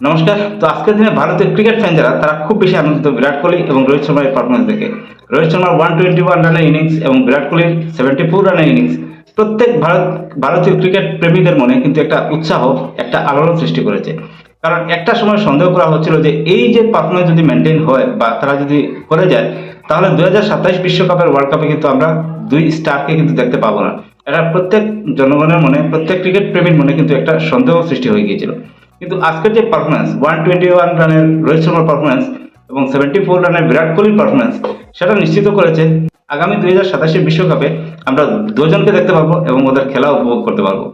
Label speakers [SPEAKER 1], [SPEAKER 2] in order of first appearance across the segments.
[SPEAKER 1] নমস্কার। তো আজকের দিনে ভারতীয় ক্রিকেট ফ্যান যারা তারা খুব বেশি আনন্দিত বিরাট কোহলি এবং রোহিত শর্মার পারফরমেন্স দেখে। রোহিত শর্মার 121 রানের ইনিংস এবং বিরাট কোহলির 74 রানের ইনিংস প্রত্যেক ভারতীয় ক্রিকেট প্রেমীদের মনে কিন্তু একটা উৎসাহ, একটা আলোড়ন সৃষ্টি করেছে। কারণ একটা সময় সন্দেহ করা হচ্ছিল যে এই যে পারফরমেন্স যদি মেনটেন হয় বা তারা যদি করে যায়, তাহলে 2027 বিশ্বকাপের ওয়ার্ল্ড কাপে কিন্তু আমরা দুই স্টারকে কিন্তু দেখতে পাবো না। এটা প্রত্যেক জনগণের মনে, প্রত্যেক ক্রিকেট প্রেমীর মনে কিন্তু একটা সন্দেহ সৃষ্টি হয়ে গিয়েছিল। কিন্তু আজকের যে পারফরমেন্স, 121 রানের রোহিত শর্মার পারফরমেন্স এবং 74 রানের বিরাট কোহলির পারফরমেন্স, সেটা নিশ্চিত করেছে আগামী 2027 বিশ্বকাপে আমরা দুজনকে দেখতে পাবো এবং ওদের খেলা উপভোগ করতে পারবো।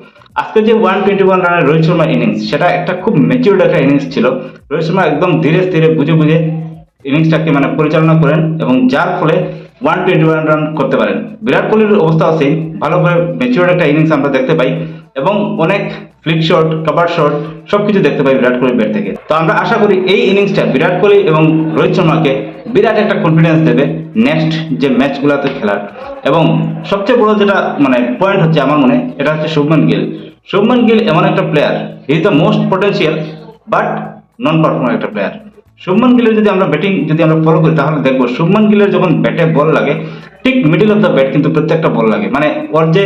[SPEAKER 1] আজকে যে 121 রানের রোহিত শর্মার ইনিংস, সেটা একটা খুব ম্যাচিউরড একটা ইনিংস ছিল। রোহিত শর্মা একদম ধীরে স্থিরে বুঝে বুঝে ইনিংসটাকে পরিচালনা করেন এবং যার ফলে 121 রান করতে পারেন। বিরাট কোহলির অবস্থাও সেই ভালো করে ম্যাচিউরড একটা ইনিংস আমরা দেখতে পাই এবং অনেক ফ্লিক শট, কভার শট সবকিছু দেখতে পাই বিরাট কোহলির ব্যাট থেকে। তো আমরা আশা করি এই ইনিংসটা বিরাট কোহলি এবং রোহিত শর্মাকে বিরাট একটা কনফিডেন্স দেবে নেক্সট যে ম্যাচগুলোতে খেলার। এবং সবচেয়ে বড় যেটা পয়েন্ট হচ্ছে আমার মনে, এটা হচ্ছে শুভমান গিল। শুভমান গিল এমন একটা player, he is the most potential but non performer একটা প্লেয়ার। শুভমান গিলের যদি আমরা ব্যাটিং ফলো করি, তাহলে দেখবো শুভমান গিলের যখন ব্যাটে বল লাগে, ঠিক মিডিল অফ দ্য ব্যাট কিন্তু প্রত্যেকটা বল লাগে। ওর যে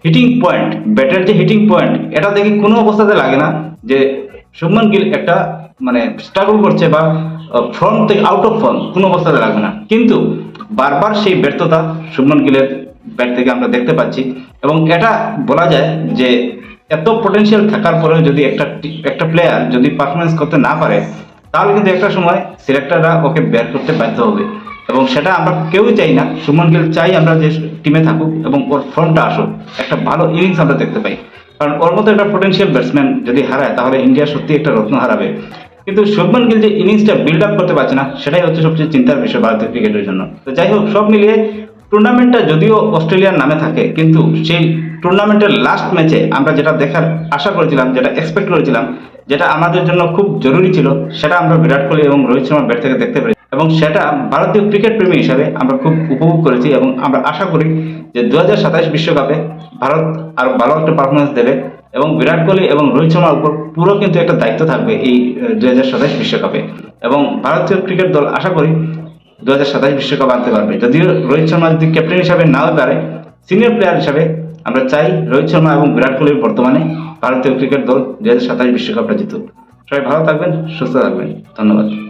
[SPEAKER 1] হিটিং পয়েন্ট, ব্যাটের যে হিটিং পয়েন্ট, এটা দেখে কোনো অবস্থাতে লাগে না যে শুভমান গিল একটা স্ট্রাগল করছে বা ফর্ম থেকে আউট অফ ফর্ম, কোনো অবস্থাতে লাগবে না। কিন্তু বারবার সেই ব্যর্থতা শুভমান গিলের ব্যাট থেকে আমরা দেখতে পাচ্ছি এবং এটা বলা যায় যে এত পটেনশিয়াল থাকার পরেও যদি একটা প্লেয়ার যদি পারফরমেন্স করতে না পারে, তাহলে কিন্তু একটা সময় সিলেক্টররা ওকে বের করতে বাধ্য হবে। এবং সেটা আমরা কেউই চাই না। শুভমান গিল চাই আমরা যে টিমে থাকুক এবং ওর ফর্মটা আসুক, একটা ভালো ইনিংস আমরা দেখতে পাই। কারণ ওর মতো একটা পটেনশিয়াল ব্যাটসম্যান যদি হারায়, তাহলে ইন্ডিয়া সত্যি একটা রত্ন হারাবে। কিন্তু শুভমান গিল যে ইনিংসটা বিল্ড আপ করতে পারছে না, সেটাই হচ্ছে সবচেয়ে চিন্তার বিষয় ভারতীয় ক্রিকেটের জন্য। তো যাই হোক, সব মিলিয়ে টুর্নামেন্টটা যদিও অস্ট্রেলিয়ার নামে থাকে, কিন্তু সেই টুর্নামেন্টের লাস্ট ম্যাচে আমরা যেটা দেখার আশা করেছিলাম, যেটা এক্সপেক্ট করেছিলাম, যেটা আমাদের জন্য খুব জরুরি ছিল, সেটা আমরা বিরাট কোহলি এবং রোহিত শর্মার ব্যাট থেকে দেখতে পেরেছি এবং সেটা ভারতীয় ক্রিকেট প্রেমী হিসাবে আমরা খুব উপভোগ করেছি। এবং আমরা আশা করি যে 2027 বিশ্বকাপে ভারত আরো ভালো একটা পারফরমেন্স দেবে এবং বিরাট কোহলি এবং রোহিত শর্মার উপর পুরো কিন্তু একটা দায়িত্ব থাকবে এই 2027 বিশ্বকাপে। এবং ভারতীয় ক্রিকেট দল আশা করি 2027 বিশ্বকাপ আনতে পারবে। যদিও রোহিত শর্মা যদি ক্যাপ্টেন হিসাবে নাও পারে, সিনিয়র প্লেয়ার হিসাবে আমরা চাই রোহিত শর্মা এবং বিরাট কোহলির বর্তমানে ভারতীয় ক্রিকেট দল 2027 বিশ্বকাপটা জিতুক। সবাই ভালো থাকবেন, সুস্থ থাকবেন। ধন্যবাদ।